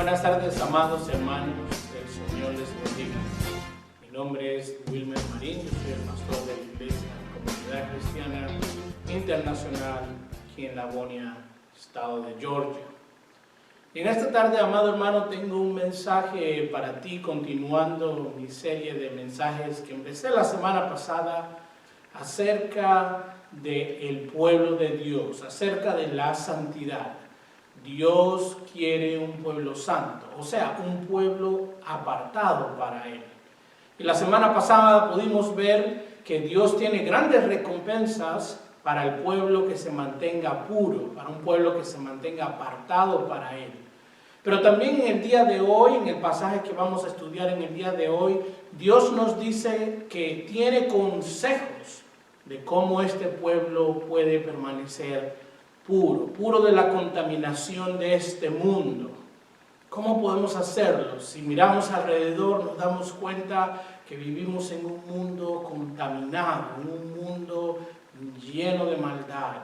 Buenas tardes, amados hermanos, el Señor les bendiga. Mi nombre es Wilmer Marín, yo soy el pastor de la Iglesia Comunidad Cristiana Internacional aquí en Lavonia, estado de Georgia. Y en esta tarde, amado hermano, tengo un mensaje para ti, continuando mi serie de mensajes que empecé la semana pasada acerca del pueblo de Dios, acerca de la santidad. Dios quiere un pueblo santo, o sea, un pueblo apartado para Él. Y la semana pasada pudimos ver que Dios tiene grandes recompensas para el pueblo que se mantenga puro, para un pueblo que se mantenga apartado para Él. Pero también en el día de hoy, en el pasaje que vamos a estudiar en el día de hoy, Dios nos dice que tiene consejos de cómo este pueblo puede permanecer puro de la contaminación de este mundo. ¿Cómo podemos hacerlo? Si miramos alrededor nos damos cuenta que vivimos en un mundo contaminado, en un mundo lleno de maldad.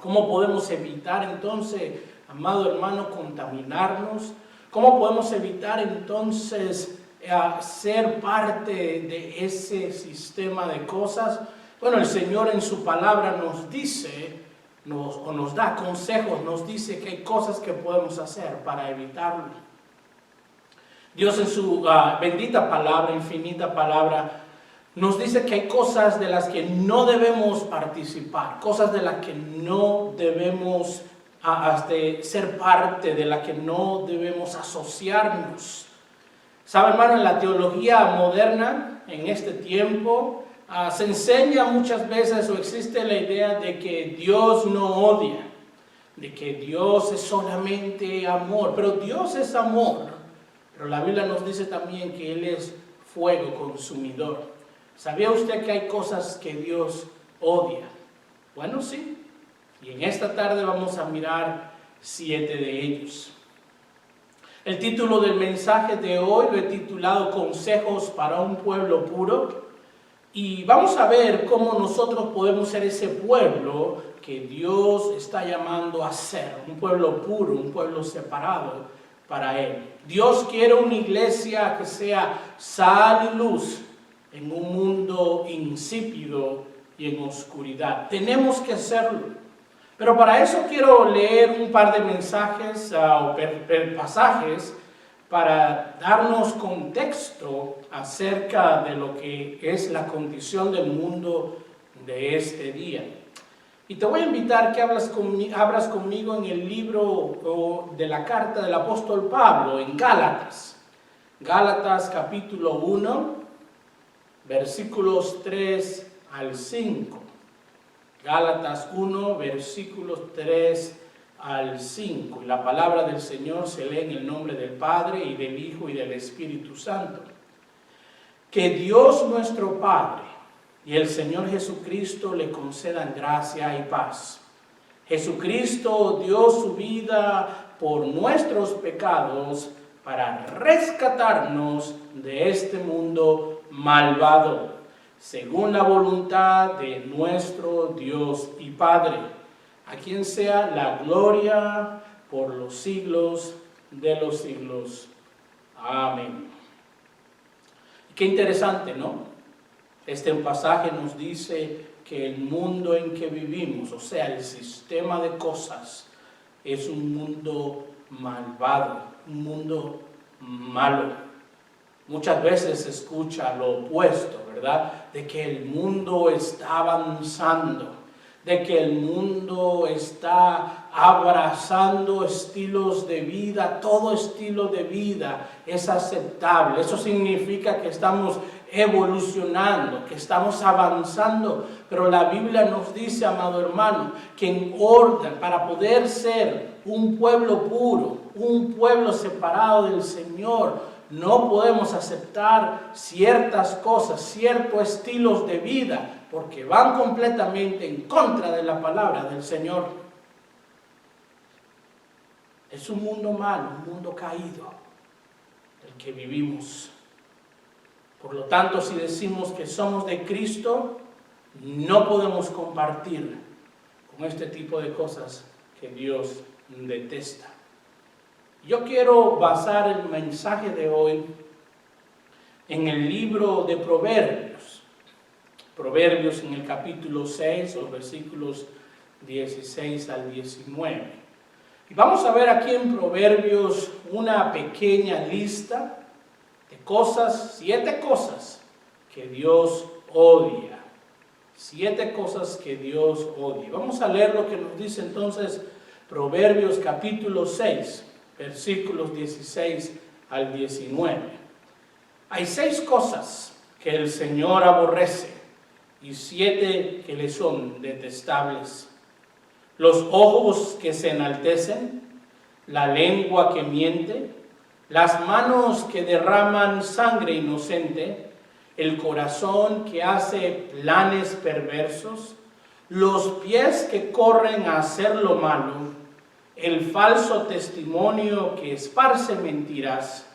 ¿Cómo podemos evitar entonces, amado hermano, contaminarnos? ¿Cómo podemos evitar entonces ser parte de ese sistema de cosas? Bueno, el Señor en su palabra nos dice, nos da consejos, nos dice que hay cosas que podemos hacer para evitarlo. Dios en su bendita palabra, infinita palabra, nos dice que hay cosas de las que no debemos participar, cosas de las que no debemos ser parte, de las que no debemos asociarnos. ¿Sabe, hermano? En la teología moderna, en este tiempo, se enseña muchas veces o existe la idea de que Dios no odia, de que Dios es solamente amor, pero Dios es amor, pero la Biblia nos dice también que Él es fuego consumidor. ¿Sabía usted que hay cosas que Dios odia? Bueno, sí, y en esta tarde vamos a mirar 7 de ellos. El título del mensaje de hoy lo he titulado Consejos para un pueblo puro. Y vamos a ver cómo nosotros podemos ser ese pueblo que Dios está llamando a ser, un pueblo puro, un pueblo separado para Él. Dios quiere una iglesia que sea sal y luz en un mundo insípido y en oscuridad. Tenemos que hacerlo. Pero para eso quiero leer un par de mensajes o pasajes para darnos contexto acerca de lo que es la condición del mundo de este día. Y te voy a invitar que abras conmigo en el libro de la carta del apóstol Pablo, en Gálatas. Gálatas capítulo 1, versículos 3 al 5. Gálatas 1, versículos 3 al 5. La palabra del Señor se lee en el nombre del Padre y del Hijo y del Espíritu Santo. Que Dios nuestro Padre y el Señor Jesucristo le concedan gracia y paz. Jesucristo dio su vida por nuestros pecados para rescatarnos de este mundo malvado, según la voluntad de nuestro Dios y Padre, a quien sea la gloria por los siglos de los siglos. Amén. Qué interesante, ¿no? Este pasaje nos dice que el mundo en que vivimos, o sea, el sistema de cosas, es un mundo malvado, un mundo malo. Muchas veces se escucha lo opuesto, ¿verdad? De que el mundo está avanzando, de que el mundo está abrazando estilos de vida, todo estilo de vida es aceptable. Eso significa que estamos evolucionando, que estamos avanzando, pero la Biblia nos dice, amado hermano, que en orden para poder ser un pueblo puro, un pueblo separado del Señor, no podemos aceptar ciertas cosas, ciertos estilos de vida, porque van completamente en contra de la palabra del Señor. Es un mundo malo, un mundo caído, el que vivimos. Por lo tanto, si decimos que somos de Cristo, no podemos compartir con este tipo de cosas que Dios detesta. Yo quiero basar el mensaje de hoy en el libro de Proverbios. Proverbios en el capítulo 6, los versículos 16 al 19. Y vamos a ver aquí en Proverbios una pequeña lista de cosas, 7 cosas que Dios odia. 7 cosas que Dios odia. Vamos a leer lo que nos dice entonces Proverbios capítulo 6, versículos 16 al 19. Hay 6 cosas que el Señor aborrece y 7 que le son detestables: los ojos que se enaltecen, la lengua que miente, las manos que derraman sangre inocente, el corazón que hace planes perversos, los pies que corren a hacer lo malo, el falso testimonio que esparce mentiras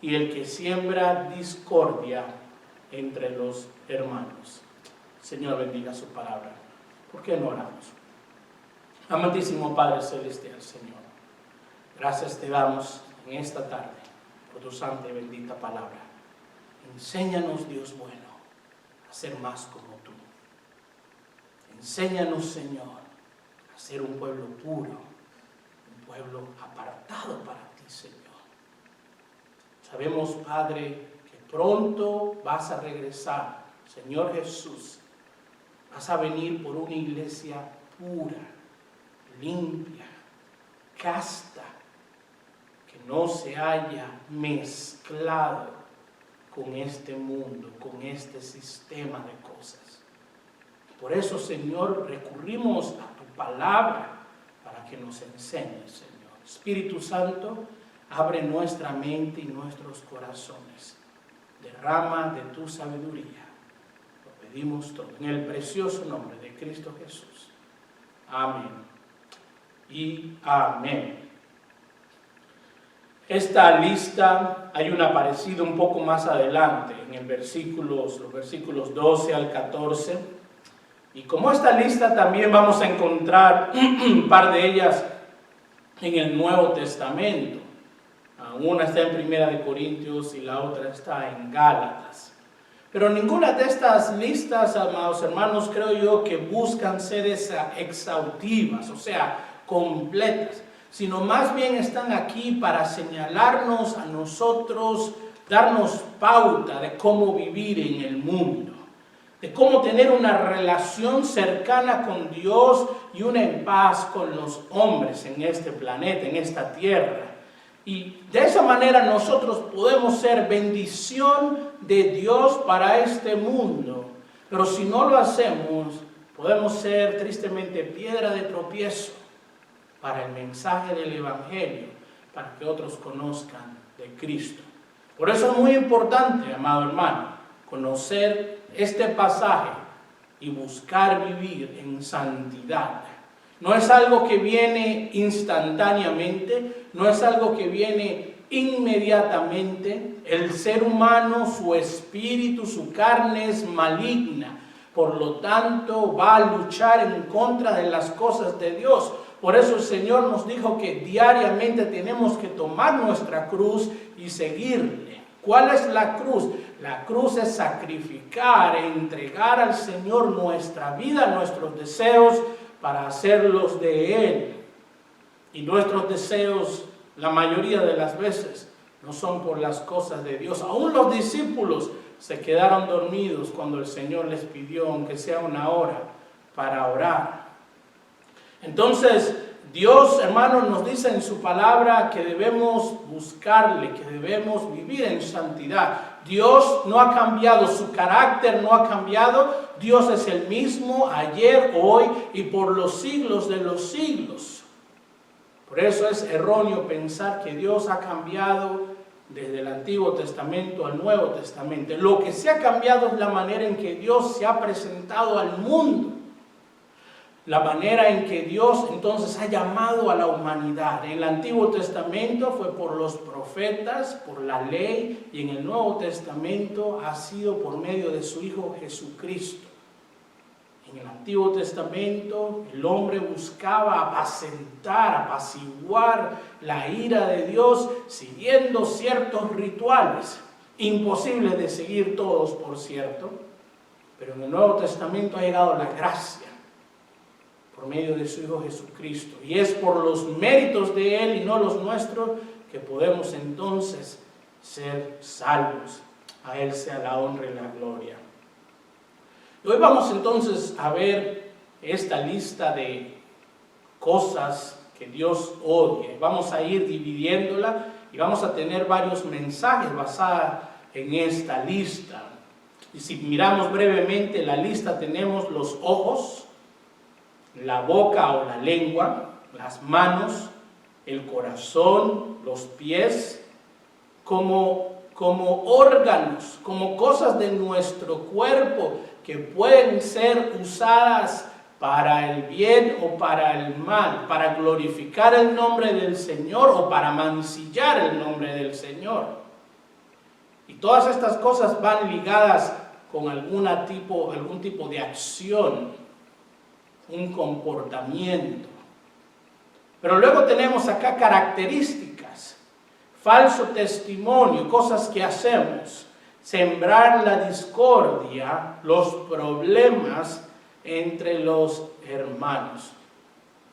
y el que siembra discordia entre los hermanos. Señor, bendiga su palabra. ¿Por qué no oramos? Amantísimo Padre Celestial, Señor, gracias te damos en esta tarde por tu santa y bendita palabra. Enséñanos, Dios bueno, a ser más como tú. Enséñanos, Señor, a ser un pueblo puro, un pueblo apartado para ti, Señor. Sabemos, Padre, que pronto vas a regresar, Señor Jesús. Vas a venir por una iglesia pura, limpia, casta, que no se haya mezclado con este mundo, con este sistema de cosas. Por eso, Señor, recurrimos a tu palabra para que nos enseñes, Señor. Espíritu Santo, abre nuestra mente y nuestros corazones. Derrama de tu sabiduría. Lo pedimos todo en el precioso nombre de Cristo Jesús. Amén y amén. Esta lista hay una parecida un poco más adelante, en los versículos 12 al 14. Y como esta lista también vamos a encontrar un par de ellas en el Nuevo Testamento. Una está en Primera de Corintios y la otra está en Gálatas. Pero ninguna de estas listas, amados hermanos, creo yo que buscan ser exhaustivas, o sea, completas, sino más bien están aquí para señalarnos a nosotros, darnos pauta de cómo vivir en el mundo, de cómo tener una relación cercana con Dios y una en paz con los hombres en este planeta, en esta tierra. Y de esa manera nosotros podemos ser bendición de Dios para este mundo. Pero si no lo hacemos, podemos ser tristemente piedra de tropiezo para el mensaje del Evangelio, para que otros conozcan de Cristo. Por eso es muy importante, amado hermano, conocer este pasaje y buscar vivir en santidad. No es algo que viene instantáneamente, no es algo que viene inmediatamente. El ser humano, su espíritu, su carne es maligna. Por lo tanto, va a luchar en contra de las cosas de Dios. Por eso el Señor nos dijo que diariamente tenemos que tomar nuestra cruz y seguirle. ¿Cuál es la cruz? La cruz es sacrificar, entregar al Señor nuestra vida, nuestros deseos, para hacerlos de Él. Y nuestros deseos, la mayoría de las veces, no son por las cosas de Dios. Aún los discípulos se quedaron dormidos cuando el Señor les pidió, aunque sea una hora, para orar. Entonces, Dios, hermanos, nos dice en su palabra que debemos buscarle, que debemos vivir en santidad. Dios no ha cambiado, su carácter no ha cambiado. Dios es el mismo ayer, hoy y por los siglos de los siglos. Por eso es erróneo pensar que Dios ha cambiado desde el Antiguo Testamento al Nuevo Testamento. Lo que se ha cambiado es la manera en que Dios se ha presentado al mundo. La manera en que Dios entonces ha llamado a la humanidad. En el Antiguo Testamento fue por los profetas, por la ley, y en el Nuevo Testamento ha sido por medio de su Hijo Jesucristo. En el Antiguo Testamento el hombre buscaba apacentar, apaciguar la ira de Dios siguiendo ciertos rituales, imposibles de seguir todos, por cierto, pero en el Nuevo Testamento ha llegado la gracia por medio de su Hijo Jesucristo, y es por los méritos de Él y no los nuestros que podemos entonces ser salvos. A Él sea la honra y la gloria. Y hoy vamos entonces a ver esta lista de cosas que Dios odia. Vamos a ir dividiéndola y vamos a tener varios mensajes basados en esta lista. Y si miramos brevemente la lista, tenemos los ojos, la boca o la lengua, las manos, el corazón, los pies, como órganos, como cosas de nuestro cuerpo que pueden ser usadas para el bien o para el mal, para glorificar el nombre del Señor o para mancillar el nombre del Señor. Y todas estas cosas van ligadas con algún tipo de acción, un comportamiento. Pero luego tenemos acá características, falso testimonio, cosas que hacemos, sembrar la discordia, los problemas entre los hermanos.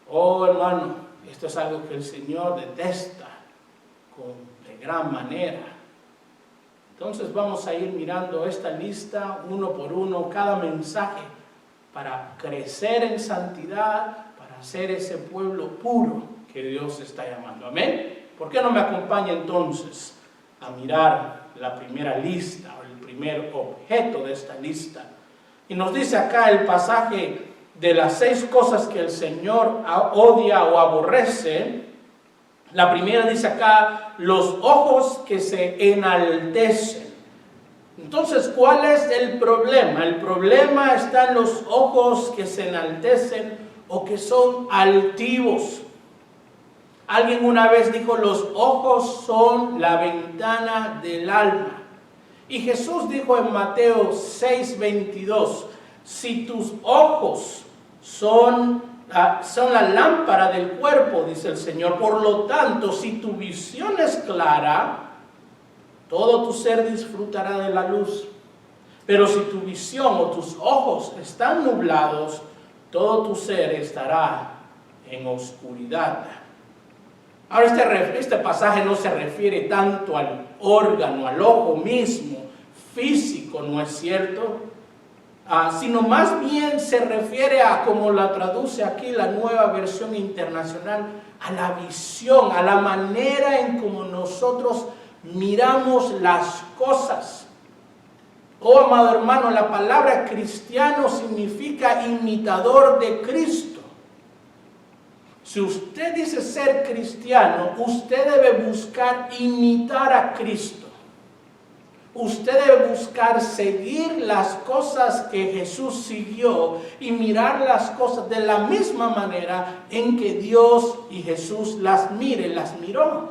Oh hermano, esto es algo que el Señor detesta de gran manera. Entonces vamos a ir mirando esta lista uno por uno, cada mensaje, para crecer en santidad, para ser ese pueblo puro que Dios está llamando. Amén. ¿Por qué no me acompaña entonces a mirar la primera lista o el primer objeto de esta lista? Y nos dice acá el pasaje de las 6 cosas que el Señor odia o aborrece. La primera dice acá, los ojos que se enaltecen. Entonces, ¿cuál es el problema? El problema está en los ojos que se enaltecen o que son altivos. Alguien una vez dijo, los ojos son la ventana del alma. Y Jesús dijo en Mateo 6:22, si tus ojos son la lámpara del cuerpo, dice el Señor, por lo tanto, si tu visión es clara, todo tu ser disfrutará de la luz. Pero si tu visión o tus ojos están nublados, todo tu ser estará en oscuridad. Ahora este pasaje no se refiere tanto al órgano, al ojo mismo, físico, ¿no es cierto? Sino más bien se refiere a, como la traduce aquí la Nueva Versión Internacional, a la visión, a la manera en como nosotros miramos las cosas. Oh, amado hermano, la palabra cristiano significa imitador de Cristo. Si usted dice ser cristiano, usted debe buscar imitar a Cristo. Usted debe buscar seguir las cosas que Jesús siguió y mirar las cosas de la misma manera en que Dios y Jesús las miró.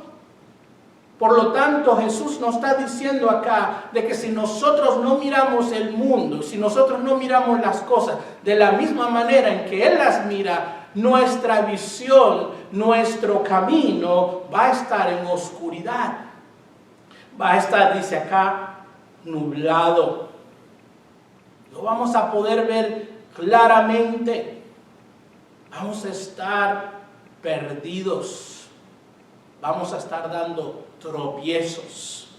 Por lo tanto, Jesús nos está diciendo acá de que si nosotros no miramos el mundo, si nosotros no miramos las cosas de la misma manera en que Él las mira, nuestra visión, nuestro camino va a estar en oscuridad. Va a estar, dice acá, nublado. No vamos a poder ver claramente. Vamos a estar perdidos. Vamos a estar dando tropiezos.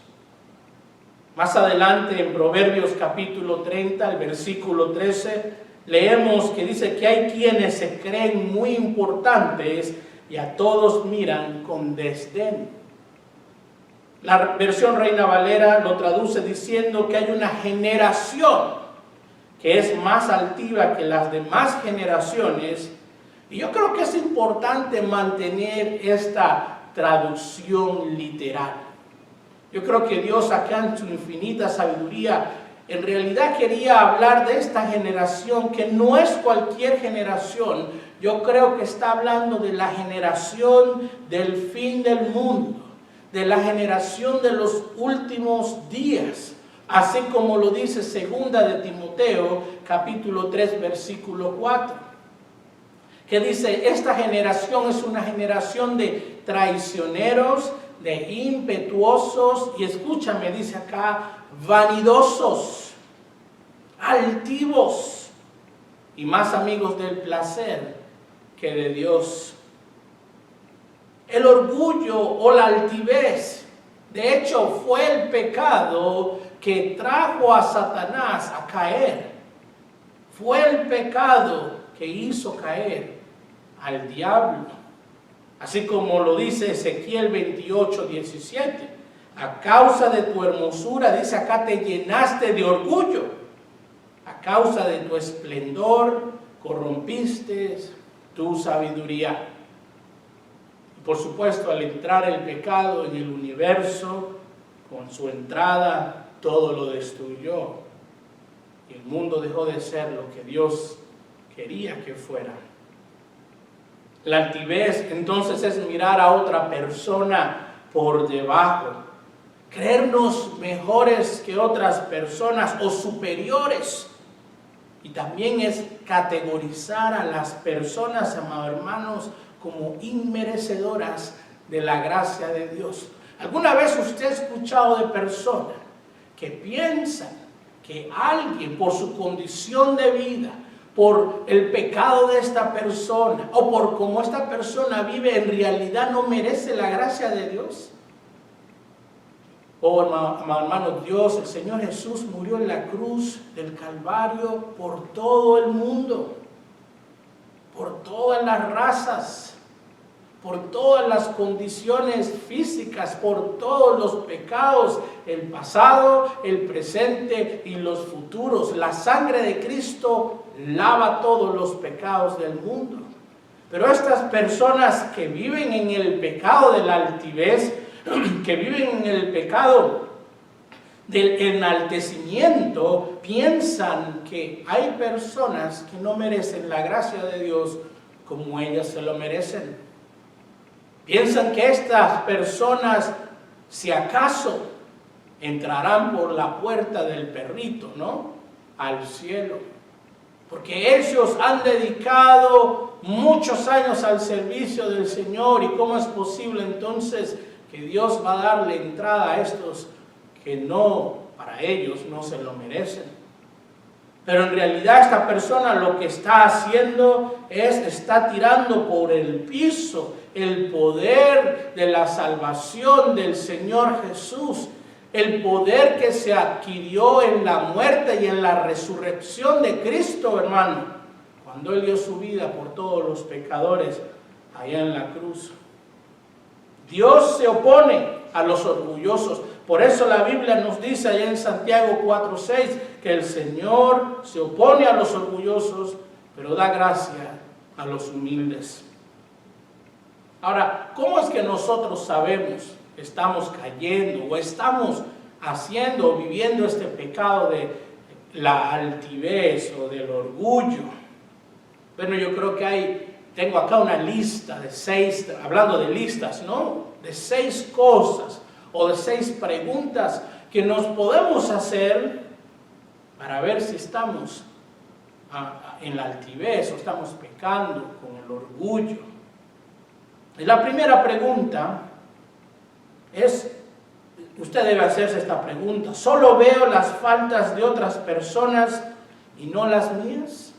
Más adelante en Proverbios capítulo 30, el versículo 13, leemos que dice que hay quienes se creen muy importantes y a todos miran con desdén. La versión Reina Valera lo traduce diciendo que hay una generación que es más altiva que las demás generaciones. Y yo creo que es importante mantener esta traducción literal. Yo creo que Dios acá en su infinita sabiduría en realidad quería hablar de esta generación que no es cualquier generación. Yo creo que está hablando de la generación del fin del mundo, de la generación de los últimos días. así como lo dice 2 de Timoteo, capítulo 3, versículo 4, que dice: esta generación es una generación de traicioneros, de impetuosos, y escúchame, dice acá, vanidosos, altivos, y más amigos del placer que de Dios. El orgullo o la altivez, de hecho, fue el pecado que trajo a Satanás a caer. Fue el pecado que hizo caer al diablo. Así como lo dice Ezequiel 28, 17. A causa de tu hermosura, dice acá, te llenaste de orgullo. A causa de tu esplendor, corrompiste tu sabiduría. Por supuesto, al entrar el pecado en el universo, con su entrada, todo lo destruyó. Y el mundo dejó de ser lo que Dios quería que fuera. La altivez, entonces, es mirar a otra persona por debajo. Creernos mejores que otras personas o superiores. Y también es categorizar a las personas, amados hermanos, como inmerecedoras de la gracia de Dios. ¿Alguna vez usted ha escuchado de personas que piensan que alguien, por su condición de vida, por el pecado de esta persona o por cómo esta persona vive, en realidad no merece la gracia de Dios? Oh, hermano, Dios, el Señor Jesús murió en la cruz del Calvario por todo el mundo, por todas las razas, por todas las condiciones físicas, por todos los pecados, el pasado, el presente y los futuros. La sangre de Cristo lava todos los pecados del mundo. Pero estas personas que viven en el pecado de la altivez, que viven en el pecado del enaltecimiento, piensan que hay personas que no merecen la gracia de Dios como ellas se lo merecen. Piensan que estas personas, si acaso, entrarán por la puerta del perrito, ¿no?, al cielo. Porque ellos han dedicado muchos años al servicio del Señor. ¿Y cómo es posible entonces que Dios va a darle entrada a estos que no, para ellos, no se lo merecen? Pero en realidad esta persona lo que está haciendo está tirando por el piso el poder de la salvación del Señor Jesús, el poder que se adquirió en la muerte y en la resurrección de Cristo, hermano, cuando Él dio su vida por todos los pecadores allá en la cruz. Dios se opone a los orgullosos. Por eso la Biblia nos dice allá en Santiago 4:6 que el Señor se opone a los orgullosos, pero da gracia a los humildes. Ahora, ¿cómo es que nosotros sabemos que estamos cayendo o estamos haciendo o viviendo este pecado de la altivez o del orgullo? Bueno, yo creo que tengo acá una lista de 6, hablando de listas, ¿no?, de 6 cosas o de 6 preguntas que nos podemos hacer para ver si estamos en la altivez o estamos pecando con el orgullo. Y la primera pregunta es, usted debe hacerse esta pregunta: ¿solo veo las faltas de otras personas y no las mías?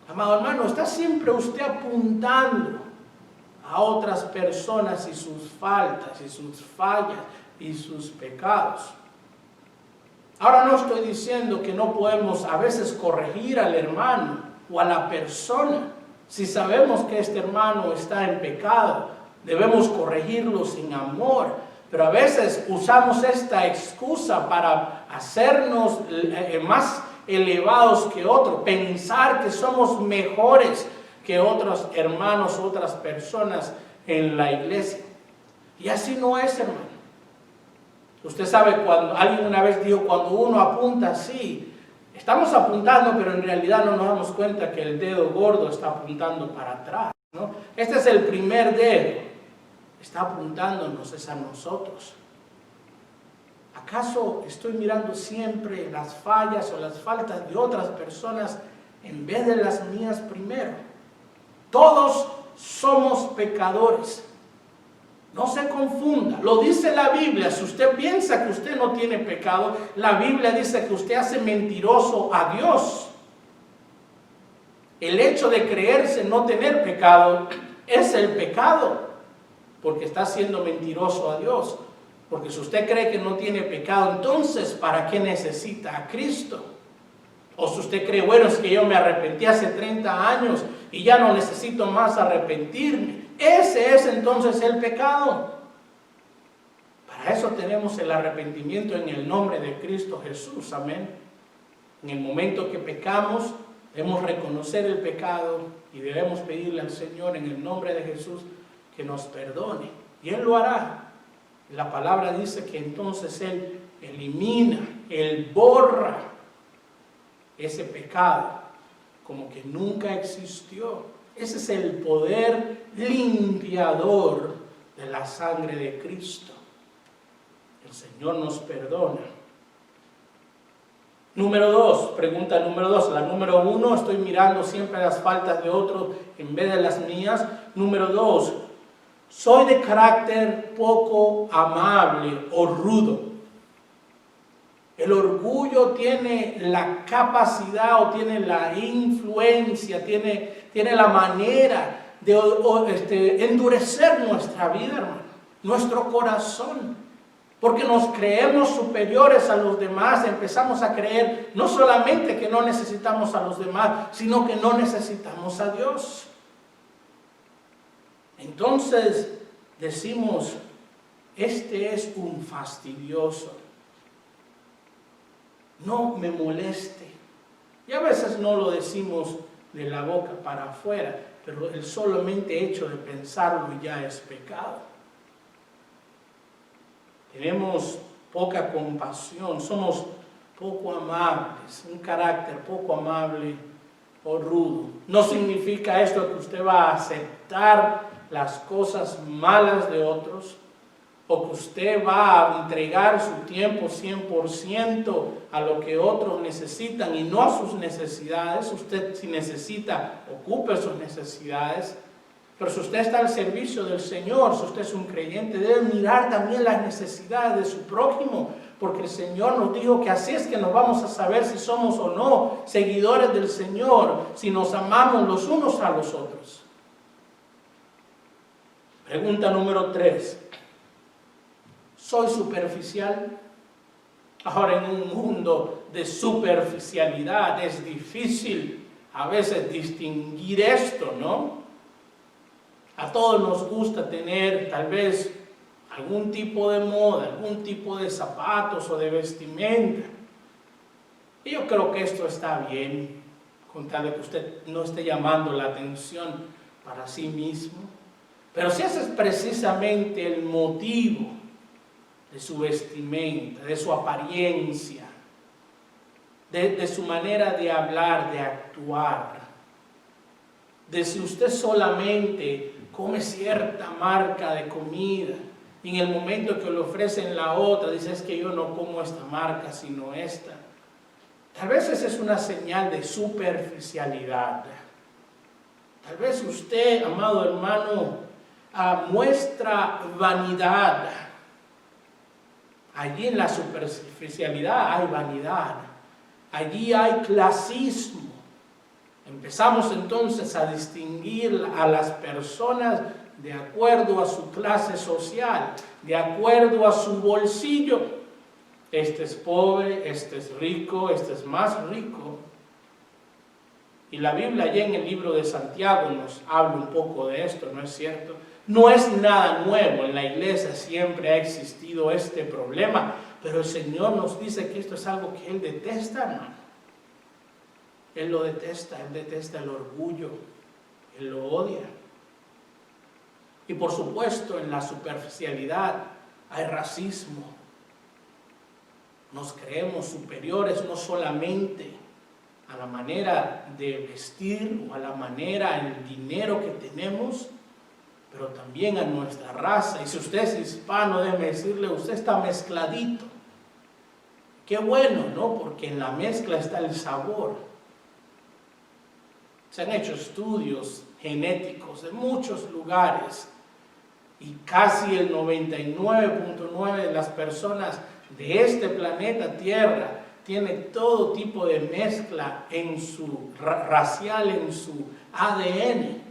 Amado hermano, ¿está siempre usted apuntando a otras personas y sus faltas y sus fallas y sus pecados? Ahora no estoy diciendo que no podemos a veces corregir al hermano o a la persona. Si sabemos que este hermano está en pecado, debemos corregirlo sin amor. Pero a veces usamos esta excusa para hacernos más elevados que otros, pensar que somos mejores que otros hermanos, otras personas en la iglesia. Y así no es, hermano. Usted sabe, cuando alguien una vez dijo, cuando uno apunta así, estamos apuntando, pero en realidad no nos damos cuenta que el dedo gordo está apuntando para atrás, ¿no? Este es el primer dedo, está apuntándonos, es a nosotros. ¿Acaso estoy mirando siempre las fallas o las faltas de otras personas en vez de las mías primero? Todos somos pecadores. No se confunda, lo dice la Biblia. Si usted piensa que usted no tiene pecado, la Biblia dice que usted hace mentiroso a Dios. El hecho de creerse no tener pecado es el pecado, porque está siendo mentiroso a Dios. Porque si usted cree que no tiene pecado, entonces ¿para qué necesita a Cristo? O si usted cree, bueno, es que yo me arrepentí hace 30 años y ya no necesito más arrepentirme. Ese es entonces el pecado. Para eso tenemos el arrepentimiento en el nombre de Cristo Jesús. Amén. En el momento que pecamos, debemos reconocer el pecado y debemos pedirle al Señor en el nombre de Jesús que nos perdone. Y Él lo hará. La palabra dice que entonces Él elimina, Él borra ese pecado como que nunca existió. Ese es el poder limpiador de la sangre de Cristo. El Señor nos perdona. Número 2, pregunta número 2. La número 1, estoy mirando siempre las faltas de otros en vez de las mías. Número 2, soy de carácter poco amable o rudo. El orgullo tiene la capacidad o tiene la influencia, tiene la manera de endurecer nuestra vida, hermano, nuestro corazón. Porque nos creemos superiores a los demás, empezamos a creer no solamente que no necesitamos a los demás, sino que no necesitamos a Dios. Entonces decimos, este es un fastidioso. No me moleste. Y a veces no lo decimos de la boca para afuera, pero el solamente hecho de pensarlo ya es pecado. Tenemos poca compasión, somos poco amables, un carácter poco amable o rudo. No significa esto que usted va a aceptar las cosas malas de otros, o que usted va a entregar su tiempo 100% a lo que otros necesitan y no a sus necesidades. Usted, si necesita, ocupe sus necesidades. Pero si usted está al servicio del Señor, si usted es un creyente, debe mirar también las necesidades de su prójimo, porque el Señor nos dijo que así es que nos vamos a saber si somos o no seguidores del Señor, si nos amamos los unos a los otros. Pregunta número 3. ¿Soy superficial? Ahora, en un mundo de superficialidad es difícil a veces distinguir esto, ¿no? A todos nos gusta tener tal vez algún tipo de moda, algún tipo de zapatos o de vestimenta. Y yo creo que esto está bien, con tal de que usted no esté llamando la atención para sí mismo. Pero si ese es precisamente el motivo de su vestimenta, de su apariencia, de su manera de hablar, de actuar, de si usted solamente come cierta marca de comida y en el momento que le ofrecen la otra, dice, es que yo no como esta marca sino esta. Tal vez esa es una señal de superficialidad. Tal vez usted, amado hermano, muestra vanidad. Allí en la superficialidad hay vanidad. Allí hay clasismo. Empezamos entonces a distinguir a las personas de acuerdo a su clase social, de acuerdo a su bolsillo. Este es pobre, este es rico, este es más rico. Y la Biblia ya en el libro de Santiago nos habla un poco de esto, ¿no es cierto? No es nada nuevo, en la iglesia siempre ha existido este problema, pero el Señor nos dice que esto es algo que Él detesta, hermano. Él lo detesta, Él detesta el orgullo, Él lo odia. Y por supuesto en la superficialidad hay racismo. Nos creemos superiores no solamente a la manera de vestir o a la manera, el dinero que tenemos, pero también a nuestra raza. Y si usted es hispano, déjeme decirle, usted está mezcladito. Qué bueno, ¿no? Porque en la mezcla está el sabor. Se han hecho estudios genéticos de muchos lugares y casi el 99.9% de las personas de este planeta Tierra tiene todo tipo de mezcla en su racial, en su ADN.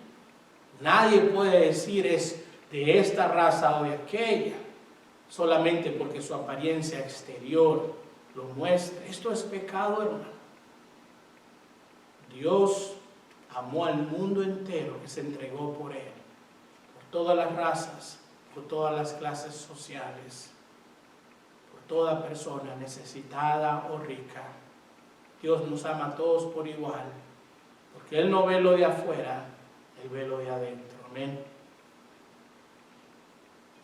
Nadie puede decir es de esta raza o de aquella, solamente porque su apariencia exterior lo muestra. Esto es pecado, hermano. Dios amó al mundo entero que se entregó por Él, por todas las razas, por todas las clases sociales, por toda persona necesitada o rica. Dios nos ama a todos por igual, porque Él no ve lo de afuera, Él ve lo de adentro. Amén.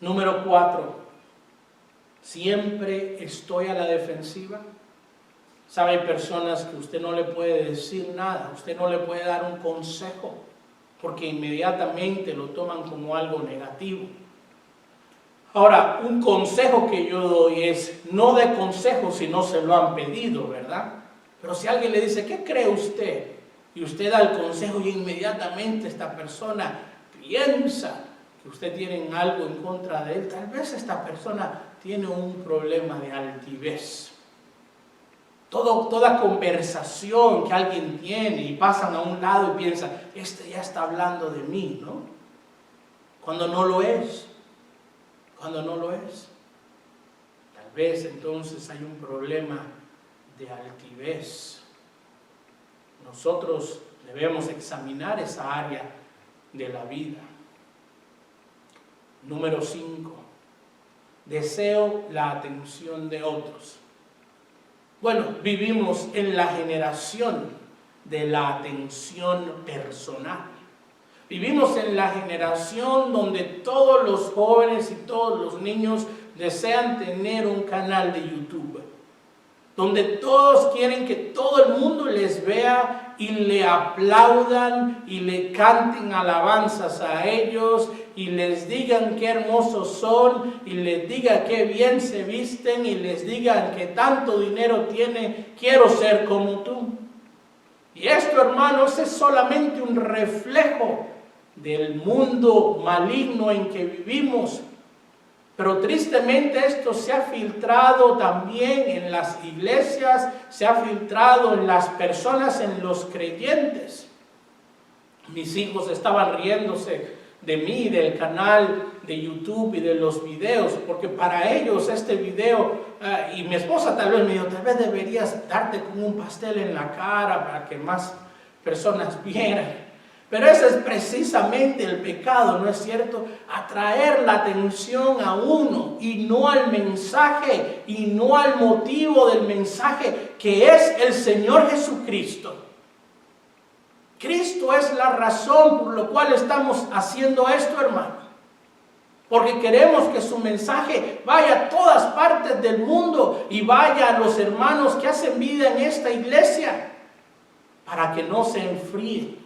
Número 4. Siempre estoy a la defensiva. Sabe, hay personas que usted no le puede decir nada, usted no le puede dar un consejo, porque inmediatamente lo toman como algo negativo. Ahora, un consejo que yo doy es no de consejo si no se lo han pedido, ¿verdad? Pero si alguien le dice, ¿qué cree usted? Y usted da el consejo y inmediatamente esta persona piensa que usted tiene algo en contra de él, tal vez esta persona tiene un problema de altivez. Toda conversación que alguien tiene y pasan a un lado y piensan, este ya está hablando de mí, ¿no? Cuando no lo es. Cuando no lo es. Tal vez entonces hay un problema de altivez. Nosotros debemos examinar esa área de la vida. Número 5. Deseo la atención de otros. Bueno, vivimos en la generación de la atención personal. Vivimos en la generación donde todos los jóvenes y todos los niños desean tener un canal de YouTube. Donde todos quieren que todo el mundo les vea y le aplaudan y le canten alabanzas a ellos y les digan qué hermosos son y les digan qué bien se visten y les digan que tanto dinero tienen, quiero ser como tú. Y esto, hermanos, es solamente un reflejo del mundo maligno en que vivimos. Pero tristemente esto se ha filtrado también en las iglesias, se ha filtrado en las personas, en los creyentes. Mis hijos estaban riéndose de mí, del canal de YouTube y de los videos, porque para ellos este video, y mi esposa tal vez me dijo, tal vez deberías darte con un pastel en la cara para que más personas vieran. Pero ese es precisamente el pecado, ¿no es cierto? Atraer la atención a uno y no al mensaje y no al motivo del mensaje, que es el Señor Jesucristo. Cristo es la razón por la cual estamos haciendo esto, hermano. Porque queremos que su mensaje vaya a todas partes del mundo y vaya a los hermanos que hacen vida en esta iglesia, para que no se enfríen.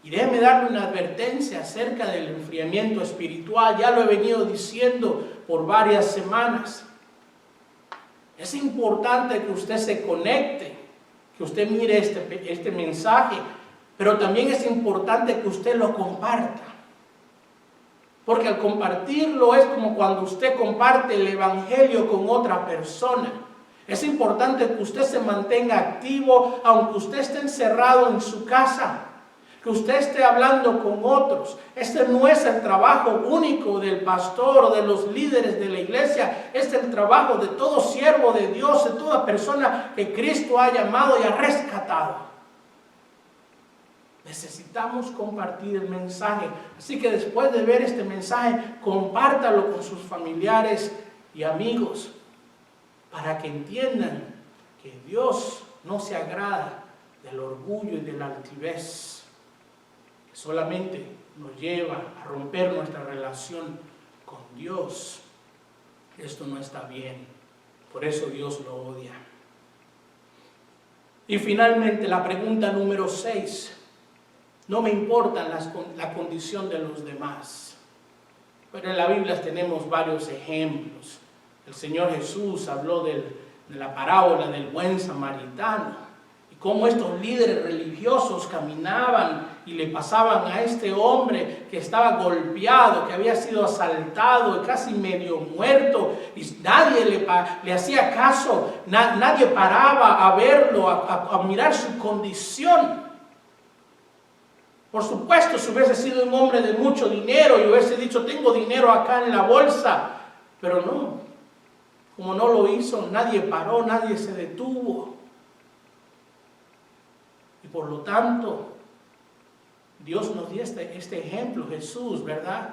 Y déjeme darle una advertencia acerca del enfriamiento espiritual. Ya lo he venido diciendo por varias semanas. Es importante que usted se conecte, que usted mire este mensaje, pero también es importante que usted lo comparta. Porque al compartirlo es como cuando usted comparte el evangelio con otra persona. Es importante que usted se mantenga activo, aunque usted esté encerrado en su casa. Que usted esté hablando con otros. Este no es el trabajo único del pastor o de los líderes de la iglesia. Este es el trabajo de todo siervo de Dios, de toda persona que Cristo ha llamado y ha rescatado. Necesitamos compartir el mensaje. Así que después de ver este mensaje, compártalo con sus familiares y amigos, para que entiendan que Dios no se agrada del orgullo y de la altivez. Solamente nos lleva a romper nuestra relación con Dios. Esto no está bien. Por eso Dios lo odia. Y finalmente la pregunta número 6. No me importa la condición de los demás. Pero en la Biblia tenemos varios ejemplos. El Señor Jesús habló del de la parábola del buen samaritano, y cómo estos líderes religiosos caminaban y le pasaban a este hombre que estaba golpeado, que había sido asaltado y casi medio muerto, y nadie le hacía caso, nadie paraba a verlo, a mirar su condición. Por supuesto, si hubiese sido un hombre de mucho dinero y hubiese dicho, tengo dinero acá en la bolsa, pero no, como no lo hizo, nadie paró, nadie se detuvo. Y por lo tanto, Dios nos dio este ejemplo, Jesús, ¿verdad?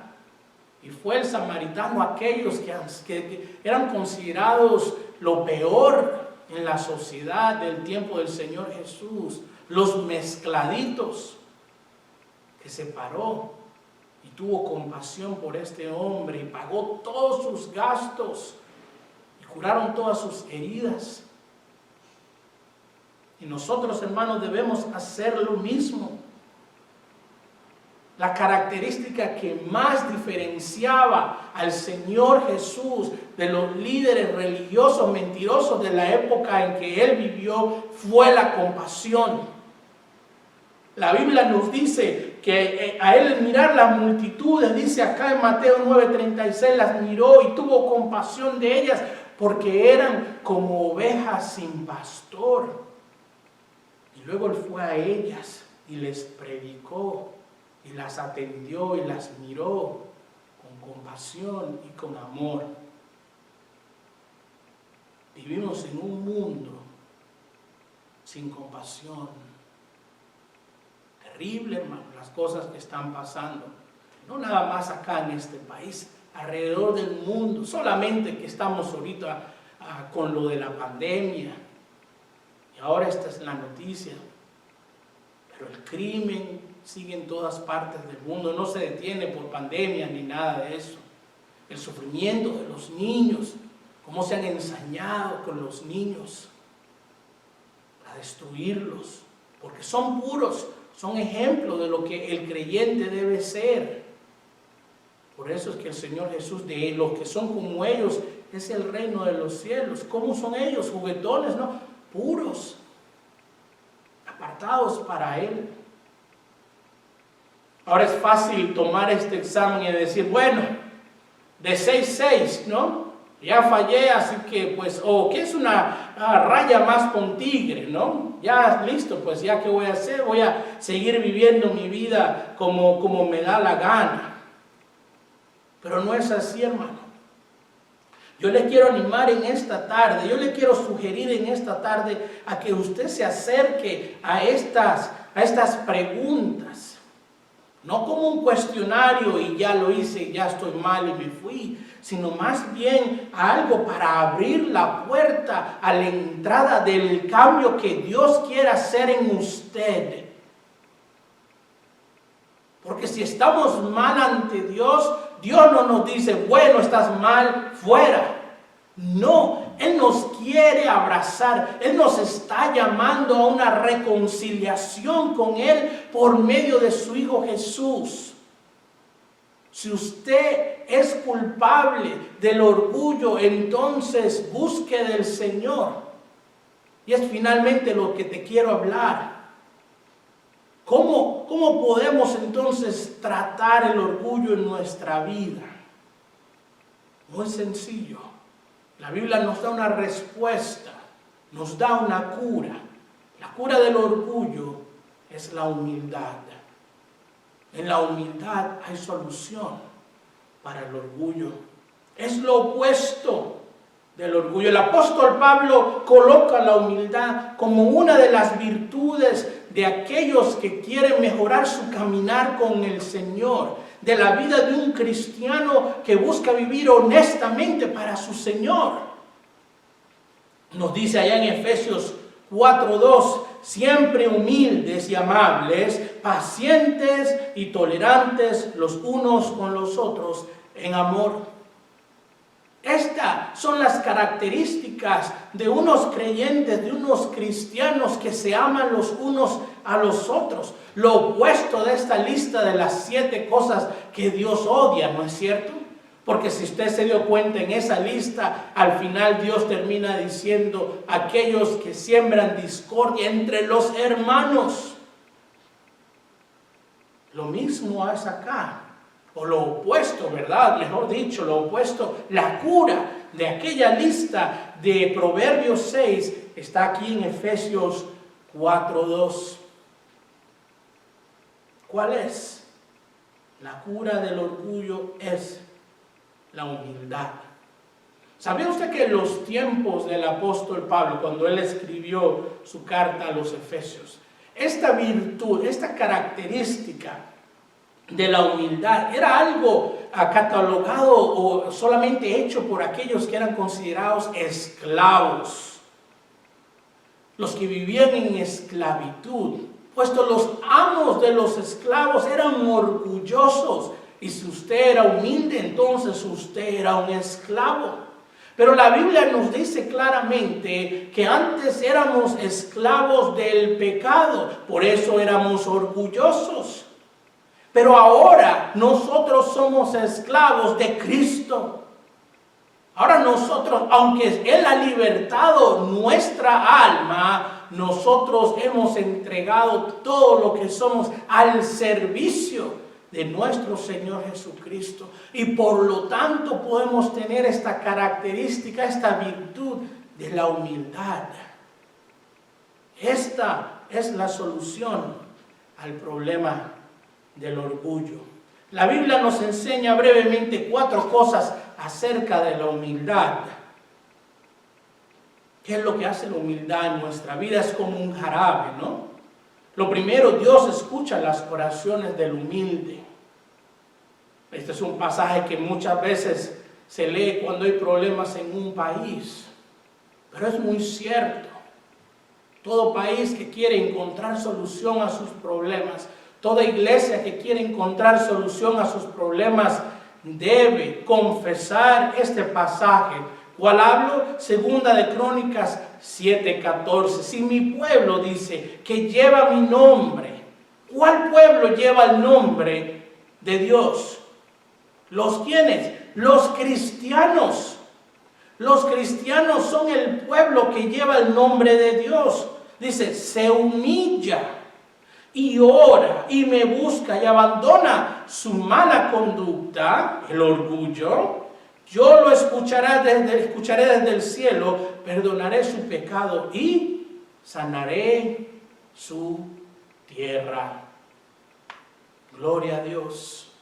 Y fue el samaritano aquellos que eran considerados lo peor en la sociedad del tiempo del Señor Jesús, los mezcladitos, que se paró y tuvo compasión por este hombre y pagó todos sus gastos y curaron todas sus heridas. Y nosotros, hermanos, debemos hacer lo mismo. La característica que más diferenciaba al Señor Jesús de los líderes religiosos mentirosos de la época en que Él vivió fue la compasión. La Biblia nos dice que a Él mirar las multitudes, dice acá en Mateo 9:36, las miró y tuvo compasión de ellas porque eran como ovejas sin pastor. Y luego Él fue a ellas y les predicó y las atendió y las miró con compasión y con amor. Vivimos en un mundo sin compasión. Terrible, hermano, las cosas que están pasando. No nada más acá en este país, alrededor del mundo. Solamente que estamos ahorita con lo de la pandemia. Y ahora esta es la noticia. Pero el crimen sigue en todas partes del mundo. No se detiene por pandemia ni nada de eso. El sufrimiento de los niños. Cómo se han ensañado con los niños para destruirlos. Porque son puros. Son ejemplos de lo que el creyente debe ser. Por eso es que el Señor Jesús, de los que son como ellos, es el reino de los cielos. ¿Cómo son ellos? Juguetones, ¿no? Puros, apartados para Él. Ahora es fácil tomar este examen y decir, bueno, de 6, ¿no? Ya fallé, así que pues, ¿qué es una raya más con tigre, no? Ya listo, pues ya ¿qué voy a hacer? Voy a seguir viviendo mi vida como me da la gana. Pero no es así, hermano. Yo le quiero animar en esta tarde, yo le quiero sugerir en esta tarde a que usted se acerque a estas preguntas. No como un cuestionario y ya lo hice, ya estoy mal y me fui, sino más bien algo para abrir la puerta a la entrada del cambio que Dios quiere hacer en usted. Porque si estamos mal ante Dios, Dios no nos dice, bueno, estás mal, fuera. No, Él nos quiere abrazar. Él nos está llamando a una reconciliación con Él por medio de su Hijo Jesús. Si usted es culpable del orgullo, entonces busque del Señor. Y es finalmente lo que te quiero hablar. ¿Cómo podemos entonces tratar el orgullo en nuestra vida? Muy sencillo. La Biblia nos da una respuesta, nos da una cura. La cura del orgullo es la humildad. En la humildad hay solución para el orgullo. Es lo opuesto del orgullo. El apóstol Pablo coloca la humildad como una de las virtudes de aquellos que quieren mejorar su caminar con el Señor, de la vida de un cristiano que busca vivir honestamente para su Señor. Nos dice allá en Efesios 4:2, siempre humildes y amables, pacientes y tolerantes los unos con los otros en amor. Estas son las características de unos creyentes, de unos cristianos que se aman los unos a los otros. Lo opuesto de esta lista de las 7 cosas que Dios odia, ¿no es cierto? Porque si usted se dio cuenta en esa lista, al final Dios termina diciendo aquellos que siembran discordia entre los hermanos. Lo mismo es acá, o lo opuesto, ¿verdad? Mejor dicho, lo opuesto, la cura de aquella lista de Proverbios 6 está aquí en Efesios 4:2. ¿Cuál es? La cura del orgullo es la humildad. ¿Sabía usted que en los tiempos del apóstol Pablo, cuando él escribió su carta a los Efesios, esta virtud, esta característica de la humildad era algo catalogado o solamente hecho por aquellos que eran considerados esclavos, los que vivían en esclavitud, puesto los amos de los esclavos eran orgullosos, y si usted era humilde, entonces usted era un esclavo. Pero la Biblia nos dice claramente que antes éramos esclavos del pecado, por eso éramos orgullosos. Pero ahora nosotros somos esclavos de Cristo. Ahora nosotros, aunque Él ha libertado nuestra alma, nosotros hemos entregado todo lo que somos al servicio de nuestro Señor Jesucristo. Y por lo tanto podemos tener esta característica, esta virtud de la humildad. Esta es la solución al problema del orgullo. La Biblia nos enseña brevemente 4 cosas acerca de la humildad. ¿Qué es lo que hace la humildad en nuestra vida? Es como un jarabe, ¿no? Lo primero, Dios escucha las oraciones del humilde. Este es un pasaje que muchas veces se lee cuando hay problemas en un país, pero es muy cierto. Todo país que quiere encontrar solución a sus problemas, toda iglesia que quiere encontrar solución a sus problemas, debe confesar este pasaje. ¿Cuál hablo? Segunda de Crónicas 7:14. Si mi pueblo, dice, que lleva mi nombre. ¿Cuál pueblo lleva el nombre de Dios? ¿Los quiénes? Los cristianos. Los cristianos son el pueblo que lleva el nombre de Dios. Dice, se humilla y ora y me busca y abandona su mala conducta, el orgullo. Yo lo escucharé desde el cielo, perdonaré su pecado y sanaré su tierra. Gloria a Dios.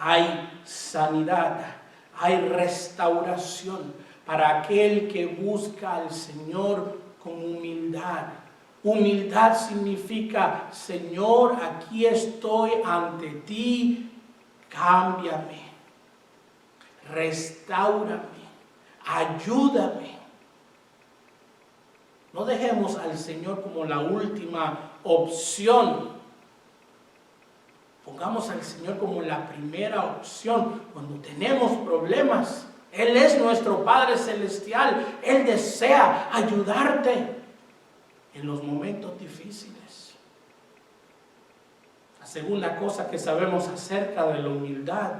Hay sanidad, hay restauración para aquel que busca al Señor con humildad. Humildad significa, Señor, aquí estoy ante ti, cámbiame, restáurame, ayúdame. No dejemos al Señor como la última opción. Pongamos al Señor como la primera opción cuando tenemos problemas. Él es nuestro Padre Celestial. Él desea ayudarte en los momentos difíciles. La segunda cosa que sabemos acerca de la humildad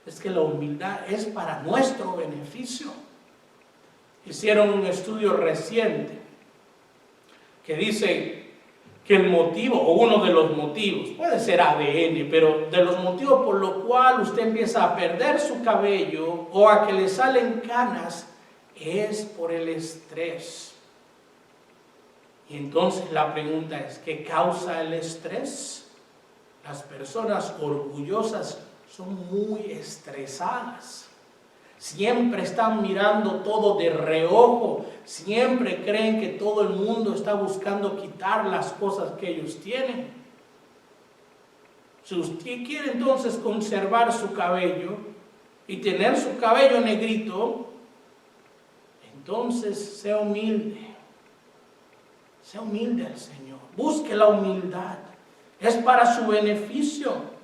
es que la humildad es para nuestro beneficio. Hicieron un estudio reciente que dice que el motivo, o uno de los motivos, puede ser ADN, pero de los motivos por los cuales usted empieza a perder su cabello o a que le salen canas, es por el estrés. Y entonces la pregunta es, ¿qué causa el estrés? Las personas orgullosas son muy estresadas. Siempre están mirando todo de reojo. Siempre creen que todo el mundo está buscando quitar las cosas que ellos tienen. Si usted quiere entonces conservar su cabello y tener su cabello negrito, entonces sea humilde. Sea humilde al Señor. Busque la humildad. Es para su beneficio.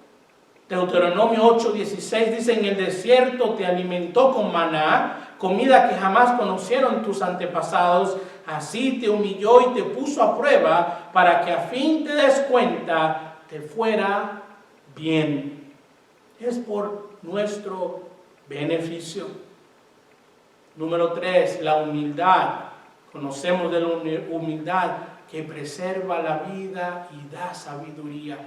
Deuteronomio 8:16 dice, en el desierto te alimentó con maná, comida que jamás conocieron tus antepasados, así te humilló y te puso a prueba para que a fin te des cuenta te fuera bien. es por nuestro beneficio. Número 3, la humildad. Conocemos de la humildad que preserva la vida y da sabiduría.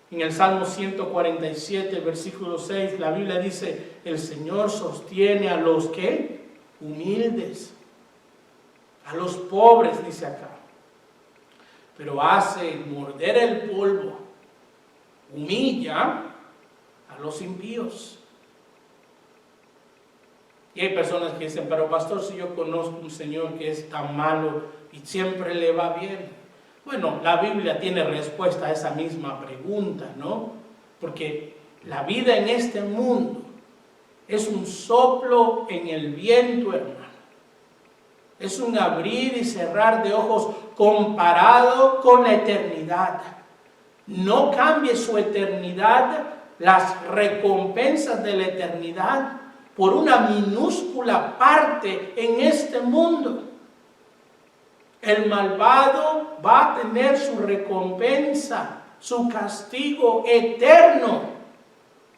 En el Salmo 147, versículo 6, la Biblia dice, el Señor sostiene a los que humildes, a los pobres, dice acá, pero hace morder el polvo, humilla a los impíos. Y hay personas que dicen, pero pastor, si yo conozco un Señor que es tan malo y siempre le va bien. Bueno, la Biblia tiene respuesta a esa misma pregunta, ¿no? Porque la vida en este mundo es un soplo en el viento, hermano. Es un abrir y cerrar de ojos comparado con la eternidad. No cambie su eternidad, las recompensas de la eternidad, por una minúscula parte en este mundo. El malvado va a tener su recompensa, su castigo eterno.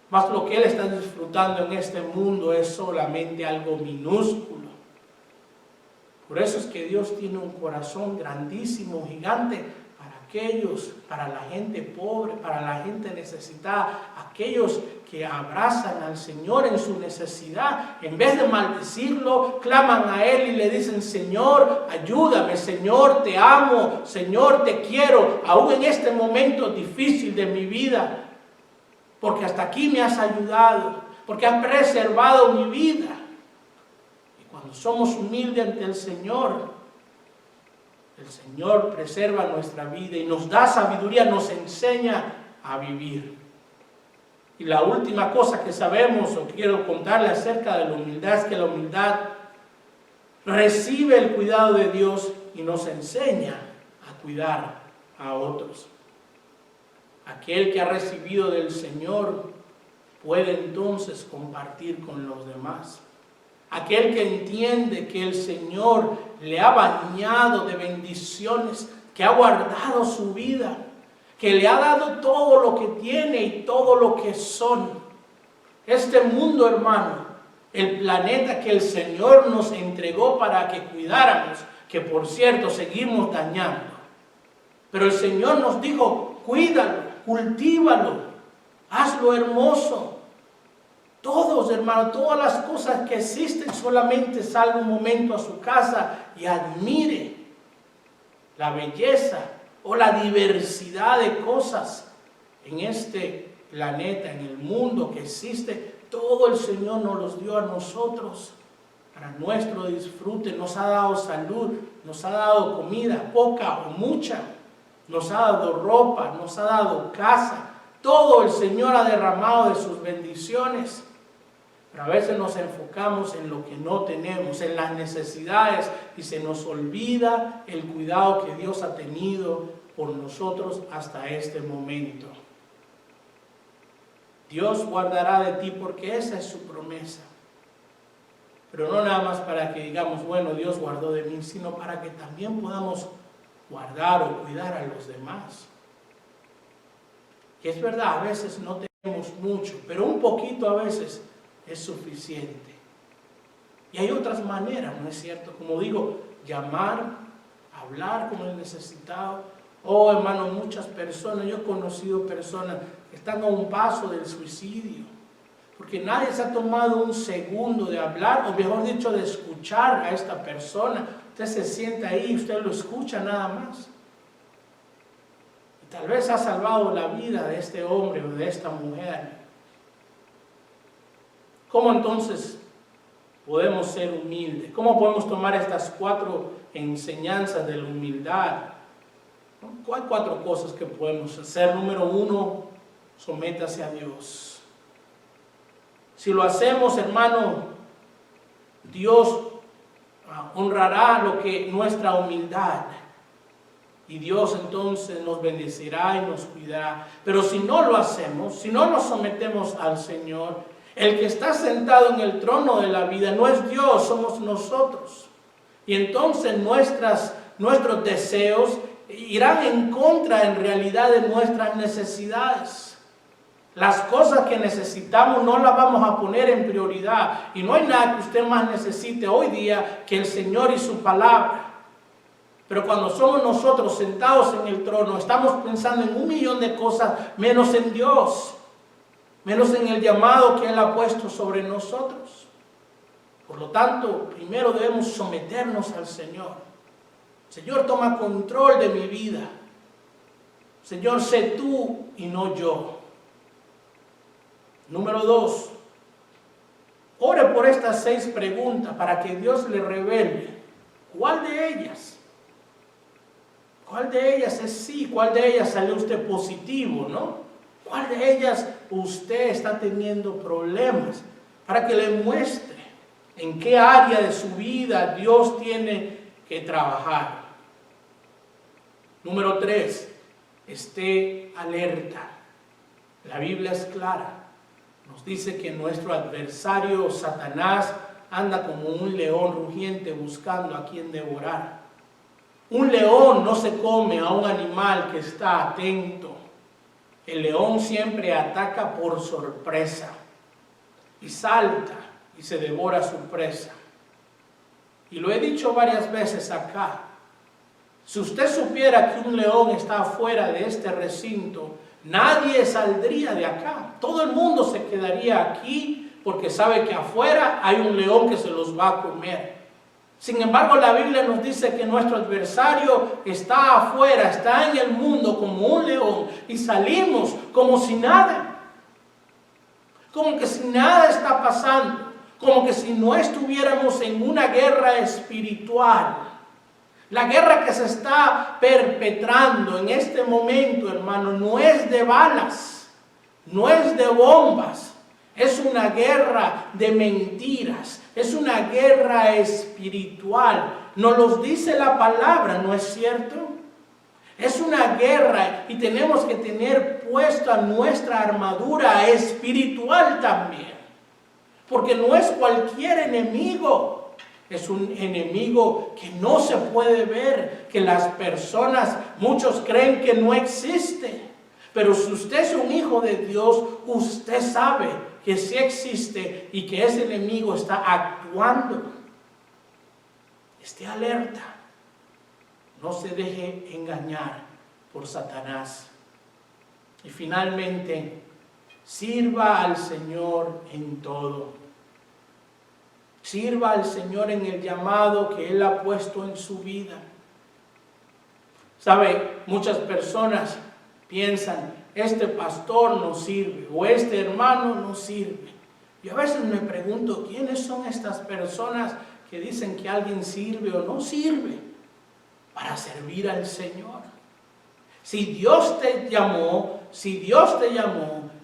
Mas lo que él está disfrutando en este mundo es solamente algo minúsculo. Por eso es que Dios tiene un corazón grandísimo, gigante, para la gente pobre, para la gente necesitada, aquellos que abrazan al Señor en su necesidad, en vez de maldecirlo, claman a Él y le dicen, Señor, ayúdame, Señor, te amo, Señor, te quiero, aún en este momento difícil de mi vida, porque hasta aquí me has ayudado, porque has preservado mi vida. Y cuando somos humildes ante el Señor preserva nuestra vida y nos da sabiduría, nos enseña a vivir. Y la última cosa que sabemos o quiero contarle acerca de la humildad es que la humildad recibe el cuidado de Dios y nos enseña a cuidar a otros. Aquel que ha recibido del Señor puede entonces compartir con los demás. Aquel que entiende que el Señor le ha bañado de bendiciones, que ha guardado su vida, que le ha dado todo lo que tiene y todo lo que son. Este mundo, hermano, el planeta que el Señor nos entregó para que cuidáramos, que por cierto seguimos dañando. Pero el Señor nos dijo, cuídalo, cultívalo, hazlo hermoso. Todos, hermano, todas las cosas que existen, solamente salga un momento a su casa y admire la belleza o la diversidad de cosas en este planeta, en el mundo que existe. Todo el Señor nos los dio a nosotros para nuestro disfrute. Nos ha dado salud, nos ha dado comida, poca o mucha, nos ha dado ropa, nos ha dado casa. Todo el Señor ha derramado de sus bendiciones. Pero a veces nos enfocamos en lo que no tenemos, en las necesidades, y se nos olvida el cuidado que Dios ha tenido por nosotros hasta este momento. Dios guardará de ti porque esa es su promesa. Pero no nada más para que digamos, bueno, Dios guardó de mí, sino para que también podamos guardar o cuidar a los demás. Que es verdad, a veces no tenemos mucho, pero un poquito a veces es suficiente. Y hay otras maneras, ¿no es cierto? Como digo, llamar, hablar con el necesitado. Oh, hermano, muchas personas, yo he conocido personas que están a un paso del suicidio, porque nadie se ha tomado un segundo de hablar, o mejor dicho, de escuchar a esta persona. Usted se sienta ahí y usted lo escucha nada más. Y tal vez ha salvado la vida de este hombre o de esta mujer. ¿Cómo entonces podemos ser humildes? ¿Cómo podemos tomar estas 4 enseñanzas de la humildad? Hay 4 cosas que podemos hacer. Número 1, sométase a Dios. Si lo hacemos, hermano, Dios honrará nuestra humildad. Y Dios entonces nos bendecirá y nos cuidará. Pero si no lo hacemos, si no nos sometemos al Señor, el que está sentado en el trono de la vida no es Dios, somos nosotros. Y entonces nuestros deseos irán en contra en realidad de nuestras necesidades. Las cosas que necesitamos no las vamos a poner en prioridad. Y no hay nada que usted más necesite hoy día que el Señor y su palabra. Pero cuando somos nosotros sentados en el trono, estamos pensando en 1.000.000 de cosas, menos en Dios, menos en el llamado que Él ha puesto sobre nosotros. Por lo tanto, primero debemos someternos al Señor. Señor, toma control de mi vida. Señor, sé tú y no yo. Número 2, ore por estas 6 preguntas para que Dios le revele cuál de ellas es sí, cuál de ellas salió usted positivo, ¿no? ¿Cuál de ellas usted está teniendo problemas? Para que le muestre en qué área de su vida Dios tiene que trabajar. Número 3, esté alerta. La Biblia es clara. Nos dice que nuestro adversario Satanás anda como un león rugiente buscando a quien devorar. Un león no se come a un animal que está atento. El león siempre ataca por sorpresa y salta y se devora su presa. Y lo he dicho varias veces acá. Si usted supiera que un león está afuera de este recinto, nadie saldría de acá. Todo el mundo se quedaría aquí porque sabe que afuera hay un león que se los va a comer. Sin embargo, la Biblia nos dice que nuestro adversario está afuera, está en el mundo como un león y salimos como si nada. Como que si nada está pasando, como que si no estuviéramos en una guerra espiritual. La guerra que se está perpetrando en este momento, hermano, no es de balas, no es de bombas. Es una guerra de mentiras, es una guerra espiritual. Nos lo dice la palabra, ¿no es cierto? Es una guerra y tenemos que tener puesta nuestra armadura espiritual también. Porque no es cualquier enemigo, es un enemigo que no se puede ver, que las personas, muchos creen que no existe. Pero si usted es un hijo de Dios, usted sabe que sí existe y que ese enemigo está actuando. Esté alerta. No se deje engañar por Satanás. Y finalmente, sirva al Señor en todo. Sirva al Señor en el llamado que Él ha puesto en su vida. ¿Sabe? Muchas personas piensan, este pastor no sirve o este hermano no sirve. Y a veces me pregunto, ¿quiénes son estas personas que dicen que alguien sirve o no sirve? Para servir al Señor. Si Dios te llamó,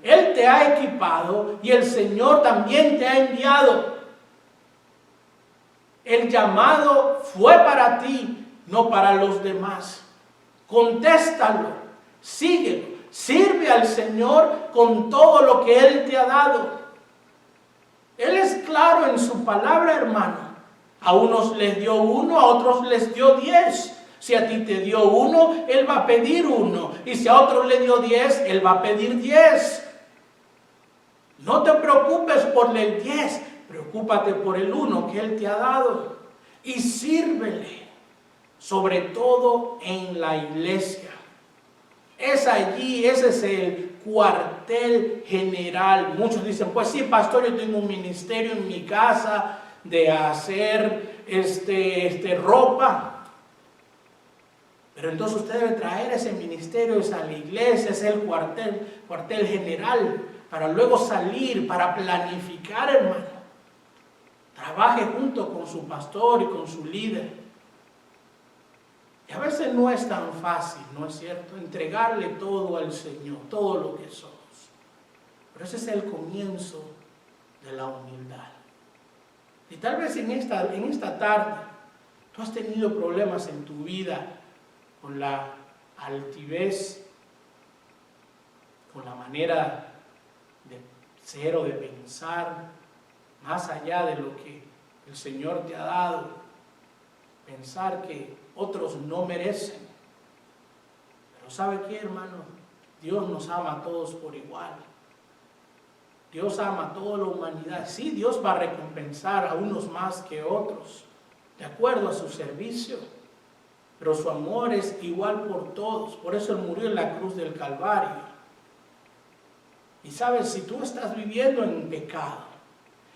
Él te ha equipado y el Señor también te ha enviado. El llamado fue para ti, no para los demás. Contéstalo, síguelo. Sirve al Señor con todo lo que Él te ha dado. Él es claro en su palabra, hermano. A unos les dio 1, a otros les dio 10. Si a ti te dio 1, Él va a pedir 1. Y si a otro le dio 10, Él va a pedir 10. No te preocupes por el 10, preocúpate por el 1 que Él te ha dado. Y sírvele, sobre todo en la iglesia. Es allí, ese es el cuartel general. Muchos dicen, pues sí, pastor, yo tengo un ministerio en mi casa de hacer ropa. Pero entonces usted debe traer ese ministerio a la iglesia, es el cuartel general, para luego salir, para planificar, hermano. Trabaje junto con su pastor y con su líder. Y a veces no es tan fácil, ¿no es cierto? Entregarle todo al Señor, todo lo que somos. Pero ese es el comienzo de la humildad. Y tal vez en esta tarde tú has tenido problemas en tu vida con la altivez, con la manera de ser o de pensar, más allá de lo que el Señor te ha dado. Pensar que otros no merecen. Pero ¿sabe qué, hermano? Dios nos ama a todos por igual. Dios ama a toda la humanidad. Sí, Dios va a recompensar a unos más que otros, de acuerdo a su servicio. Pero su amor es igual por todos. Por eso Él murió en la cruz del Calvario. Y sabes, si tú estás viviendo en pecado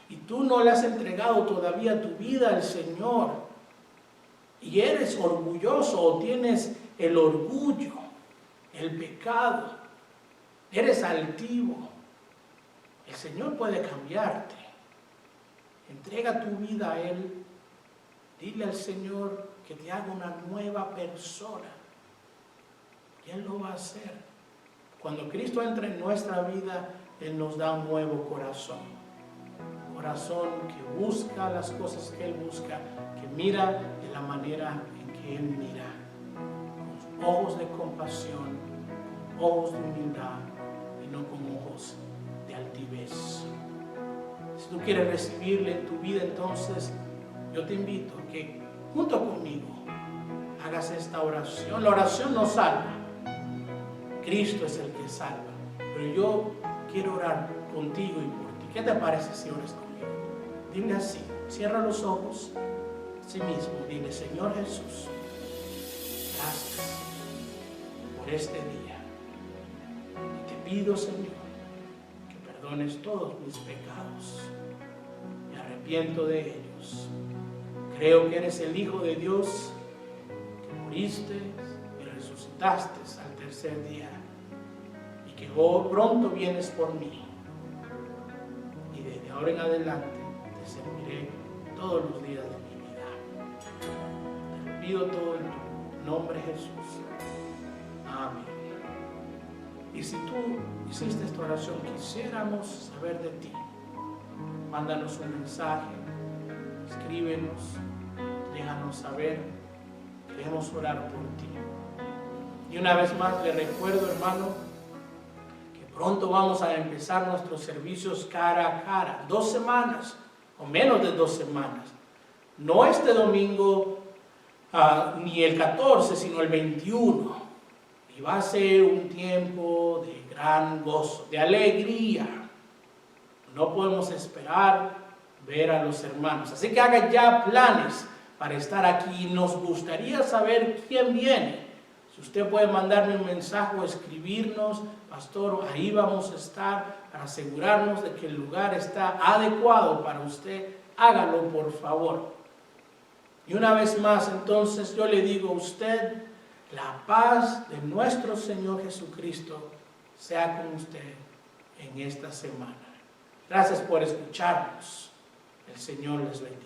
y tú no le has entregado todavía tu vida al Señor y eres orgulloso o tienes el orgullo, el pecado, eres altivo, el Señor puede cambiarte. Entrega tu vida a Él. Dile al Señor que te haga una nueva persona. Y Él lo va a hacer. Cuando Cristo entra en nuestra vida, Él nos da un nuevo corazón. Un corazón que busca las cosas que Él busca, que mira de la manera en que Él mira. Con ojos de compasión, con ojos de humildad y no con ojos de altivez. Si tú quieres recibirle en tu vida, entonces yo te invito a que junto conmigo hagas esta oración. La oración no salva. Cristo es el que salva. Pero yo quiero orar contigo y por ti. ¿Qué te parece si oras conmigo? Dile así. Cierra los ojos. Así mismo. Dile, Señor Jesús, gracias por este día. Y te pido, Señor, que perdones todos mis pecados. Me arrepiento de ellos. Creo que eres el Hijo de Dios, que moriste y resucitaste al tercer día, y que pronto vienes por mí. Y desde ahora en adelante te serviré todos los días de mi vida. Te pido todo en tu nombre, Jesús. Amén. Y si tú hiciste esta oración, quisiéramos saber de ti. Mándanos un mensaje. Escríbenos, déjanos saber, queremos orar por ti. Y una vez más le recuerdo, hermano, que pronto vamos a empezar nuestros servicios cara a cara, 2 semanas o menos de 2 semanas. No este domingo ni el 14, sino el 21. Y va a ser un tiempo de gran gozo, de alegría. No podemos esperar ver a los hermanos. Así que haga ya planes para estar aquí. Nos gustaría saber quién viene. Si usted puede mandarme un mensaje o escribirnos, pastor, ahí vamos a estar para asegurarnos de que el lugar está adecuado para usted. Hágalo, por favor. Y una vez más, entonces, yo le digo a usted, la paz de nuestro Señor Jesucristo sea con usted en esta semana. Gracias por escucharnos. El Señor les bendiga.